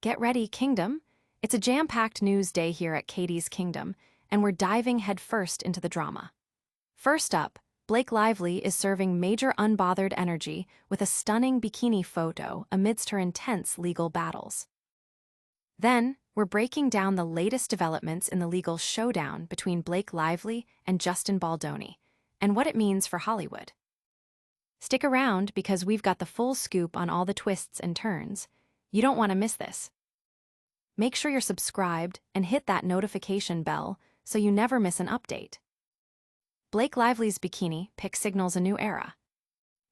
Get ready, Kingdom. It's a jam-packed news day here at Katy's Kingdom, and we're diving headfirst into the drama. First up, Blake Lively is serving major unbothered energy with a stunning bikini photo amidst her intense legal battles. Then, we're breaking down the latest developments in the legal showdown between Blake Lively and Justin Baldoni, and what it means for Hollywood. Stick around because we've got the full scoop on all the twists and turns. You don't want to miss this. Make sure you're subscribed and hit that notification bell so you never miss an update. Blake Lively's bikini pic signals a new era.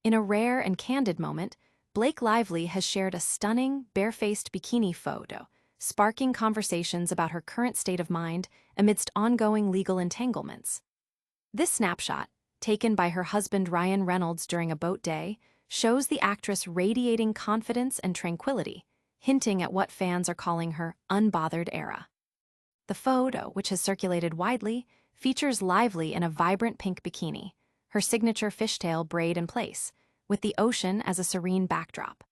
In a rare and candid moment, Blake Lively has shared a stunning, barefaced bikini photo, sparking conversations about her current state of mind amidst ongoing legal entanglements. This snapshot, taken by her husband Ryan Reynolds during a boat day, shows the actress radiating confidence and tranquility, hinting at what fans are calling her unbothered era. The photo, which has circulated widely, features Lively in a vibrant pink bikini, her signature fishtail braid in place, with the ocean as a serene backdrop.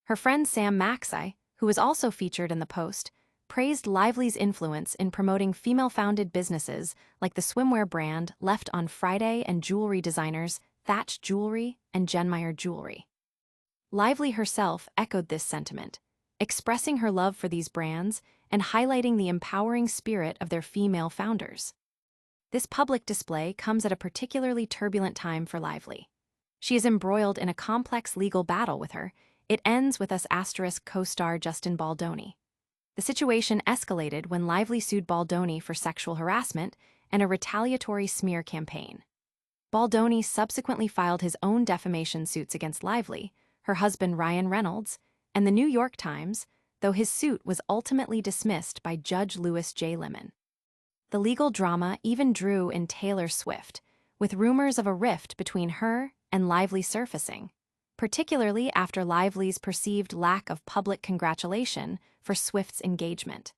Her friend Sam Maxey, who is also featured in the post, praised Lively's influence in promoting female-founded businesses like the swimwear brand Left on Friday and jewelry designers Thatch Jewelry and Jenmeyer Jewelry. Lively herself echoed this sentiment, expressing her love for these brands and highlighting the empowering spirit of their female founders. This public display comes at a particularly turbulent time for Lively. She is embroiled in a complex legal battle with her. It ends with us * co-star Justin Baldoni. The situation escalated when Lively sued Baldoni for sexual harassment and a retaliatory smear campaign. Baldoni subsequently filed his own defamation suits against Lively, her husband Ryan Reynolds, and the New York Times, though his suit was ultimately dismissed by Judge Louis J. Lemon. The legal drama even drew in Taylor Swift, with rumors of a rift between her and Lively surfacing, particularly after Lively's perceived lack of public congratulation for Swift's engagement.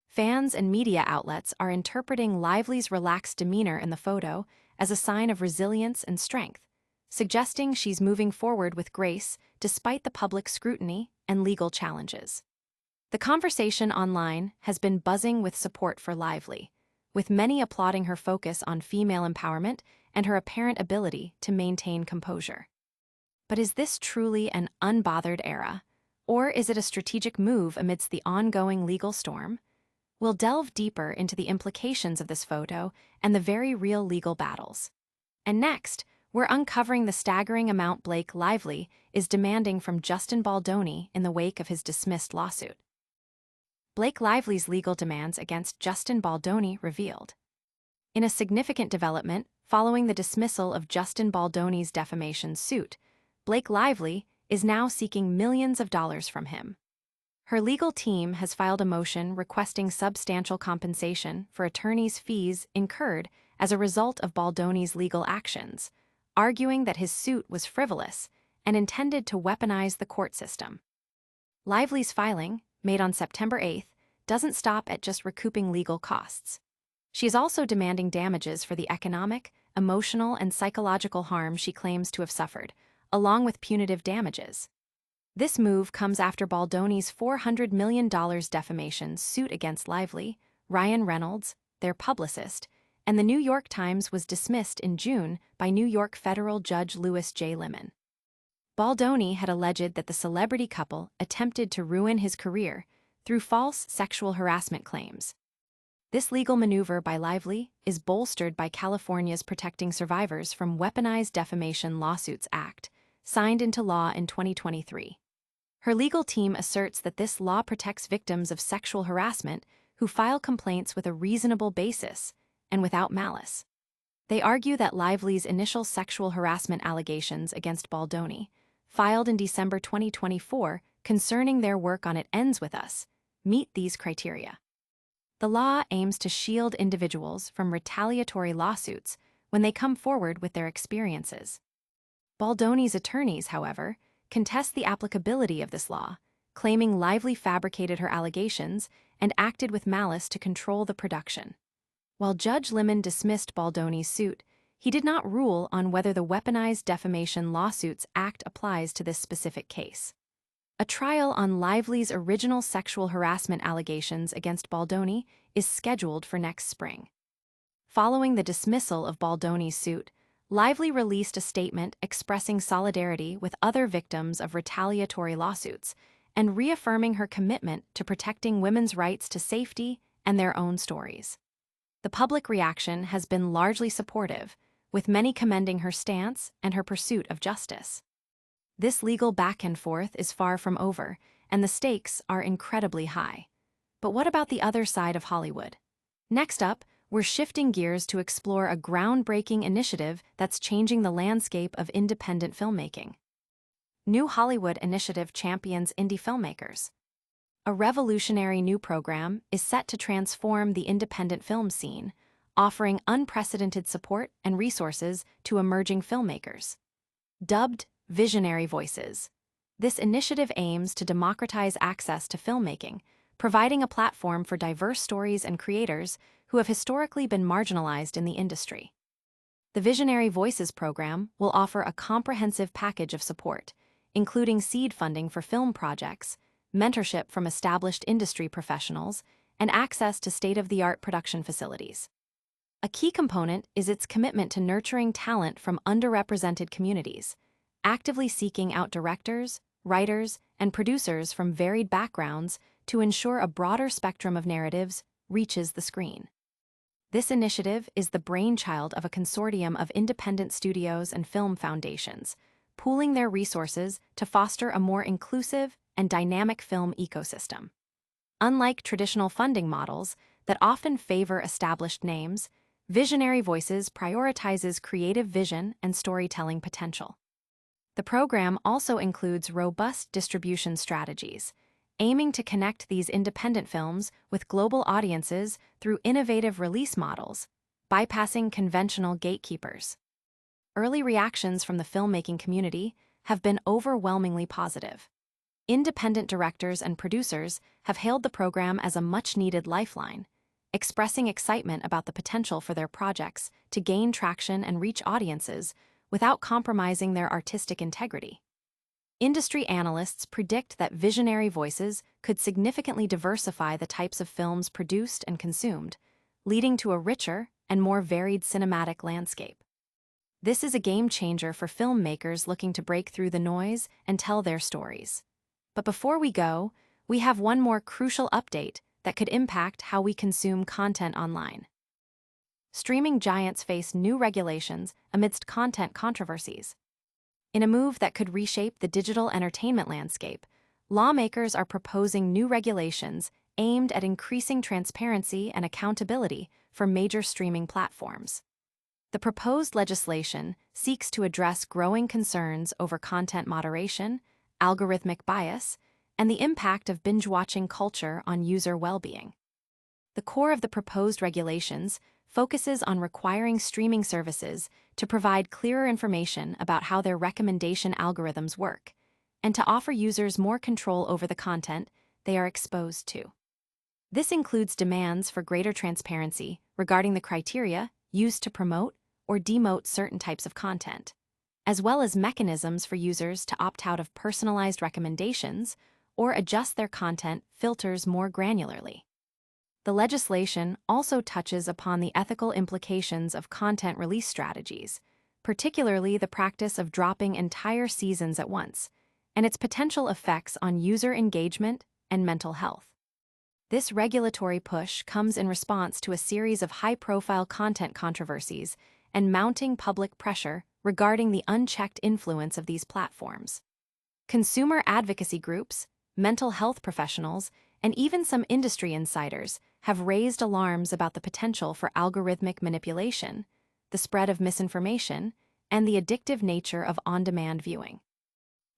Fans and media outlets are interpreting Lively's relaxed demeanor in the photo as a sign of resilience and strength, suggesting she's moving forward with grace despite the public scrutiny and legal challenges. The conversation online has been buzzing with support for Lively, with many applauding her focus on female empowerment and her apparent ability to maintain composure. But is this truly an unbothered era, or is it a strategic move amidst the ongoing legal storm? We'll delve deeper into the implications of this photo and the very real legal battles. And next, we're uncovering the staggering amount Blake Lively is demanding from Justin Baldoni in the wake of his dismissed lawsuit. Blake Lively's legal demands against Justin Baldoni revealed. In a significant development following the dismissal of Justin Baldoni's defamation suit, Blake Lively is now seeking millions of dollars from him. Her legal team has filed a motion requesting substantial compensation for attorney's fees incurred as a result of Baldoni's legal actions, arguing that his suit was frivolous and intended to weaponize the court system. Lively's filing, made on September 8th, doesn't stop at just recouping legal costs. She is also demanding damages for the economic, emotional, and psychological harm she claims to have suffered, along with punitive damages. This move comes after Baldoni's $400 million defamation suit against Lively, Ryan Reynolds, their publicist, and the New York Times was dismissed in June by New York federal judge Louis J. Lemon. Baldoni had alleged that the celebrity couple attempted to ruin his career through false sexual harassment claims. This legal maneuver by Lively is bolstered by California's Protecting Survivors from Weaponized Defamation Lawsuits Act, signed into law in 2023. Her legal team asserts that this law protects victims of sexual harassment who file complaints with a reasonable basis and without malice. They argue that Lively's initial sexual harassment allegations against Baldoni, filed in December 2024 concerning their work on It Ends With Us, meet these criteria. The law aims to shield individuals from retaliatory lawsuits when they come forward with their experiences. Baldoni's attorneys, however, contest the applicability of this law, claiming Lively fabricated her allegations and acted with malice to control the production. While Judge Lemon dismissed Baldoni's suit, he did not rule on whether the Weaponized Defamation Lawsuits Act applies to this specific case. A trial on Lively's original sexual harassment allegations against Baldoni is scheduled for next spring. Following the dismissal of Baldoni's suit, Lively released a statement expressing solidarity with other victims of retaliatory lawsuits and reaffirming her commitment to protecting women's rights to safety and their own stories. The public reaction has been largely supportive, with many commending her stance and her pursuit of justice. This legal back and forth is far from over, and the stakes are incredibly high. But what about the other side of Hollywood? Next up, we're shifting gears to explore a groundbreaking initiative that's changing the landscape of independent filmmaking. New Hollywood Initiative champions indie filmmakers. A revolutionary new program is set to transform the independent film scene, offering unprecedented support and resources to emerging filmmakers. Dubbed Visionary Voices, this initiative aims to democratize access to filmmaking, providing a platform for diverse stories and creators who have historically been marginalized in the industry. The Visionary Voices program will offer a comprehensive package of support, including seed funding for film projects, mentorship from established industry professionals, and access to state-of-the-art production facilities. A key component is its commitment to nurturing talent from underrepresented communities, actively seeking out directors, writers, and producers from varied backgrounds to ensure a broader spectrum of narratives reaches the screen. This initiative is the brainchild of a consortium of independent studios and film foundations, pooling their resources to foster a more inclusive and dynamic film ecosystem. Unlike traditional funding models that often favor established names, Visionary Voices prioritizes creative vision and storytelling potential. The program also includes robust distribution strategies, aiming to connect these independent films with global audiences through innovative release models, bypassing conventional gatekeepers. Early reactions from the filmmaking community have been overwhelmingly positive. Independent directors and producers have hailed the program as a much-needed lifeline, expressing excitement about the potential for their projects to gain traction and reach audiences without compromising their artistic integrity. Industry analysts predict that Visionary Voices could significantly diversify the types of films produced and consumed, leading to a richer and more varied cinematic landscape. This is a game-changer for filmmakers looking to break through the noise and tell their stories. But before we go, we have one more crucial update that could impact how we consume content online. Streaming giants face new regulations amidst content controversies. In a move that could reshape the digital entertainment landscape, lawmakers are proposing new regulations aimed at increasing transparency and accountability for major streaming platforms. The proposed legislation seeks to address growing concerns over content moderation, algorithmic bias, and the impact of binge-watching culture on user well-being. The core of the proposed regulations focuses on requiring streaming services to provide clearer information about how their recommendation algorithms work, and to offer users more control over the content they are exposed to. This includes demands for greater transparency regarding the criteria used to promote or demote certain types of content, as well as mechanisms for users to opt out of personalized recommendations or adjust their content filters more granularly. The legislation also touches upon the ethical implications of content release strategies, particularly the practice of dropping entire seasons at once, and its potential effects on user engagement and mental health. This regulatory push comes in response to a series of high-profile content controversies and mounting public pressure regarding the unchecked influence of these platforms. Consumer advocacy groups, mental health professionals, and even some industry insiders have raised alarms about the potential for algorithmic manipulation, the spread of misinformation, and the addictive nature of on-demand viewing.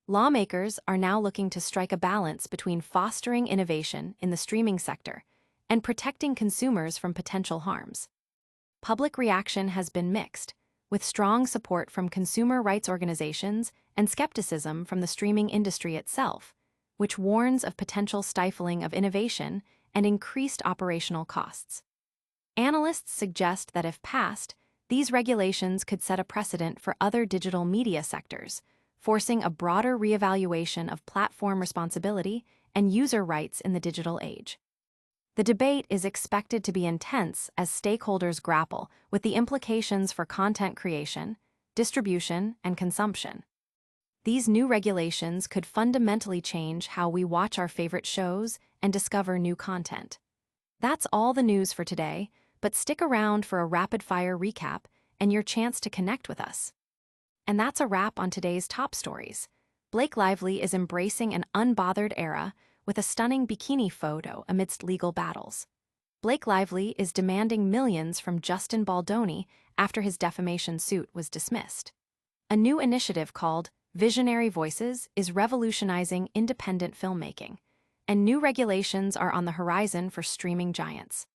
Lawmakers are now looking to strike a balance between fostering innovation in the streaming sector and protecting consumers from potential harms. Public reaction has been mixed, with strong support from consumer rights organizations and skepticism from the streaming industry itself, which warns of potential stifling of innovation and increased operational costs. Analysts suggest that if passed, these regulations could set a precedent for other digital media sectors, forcing a broader reevaluation of platform responsibility and user rights in the digital age. The debate is expected to be intense as stakeholders grapple with the implications for content creation, distribution, and consumption. These new regulations could fundamentally change how we watch our favorite shows and discover new content. That's all the news for today, but stick around for a rapid-fire recap and your chance to connect with us. And that's a wrap on today's top stories. Blake Lively is embracing an unbothered era with a stunning bikini photo amidst legal battles. Blake Lively is demanding millions from Justin Baldoni after his defamation suit was dismissed. A new initiative called Visionary Voices is revolutionizing independent filmmaking, and new regulations are on the horizon for streaming giants.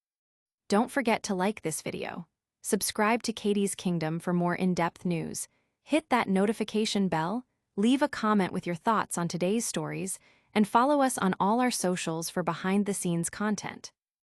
Don't forget to like this video, subscribe to Katy's Kingdom for more in-depth news, hit that notification bell, leave a comment with your thoughts on today's stories, and follow us on all our socials for behind-the-scenes content.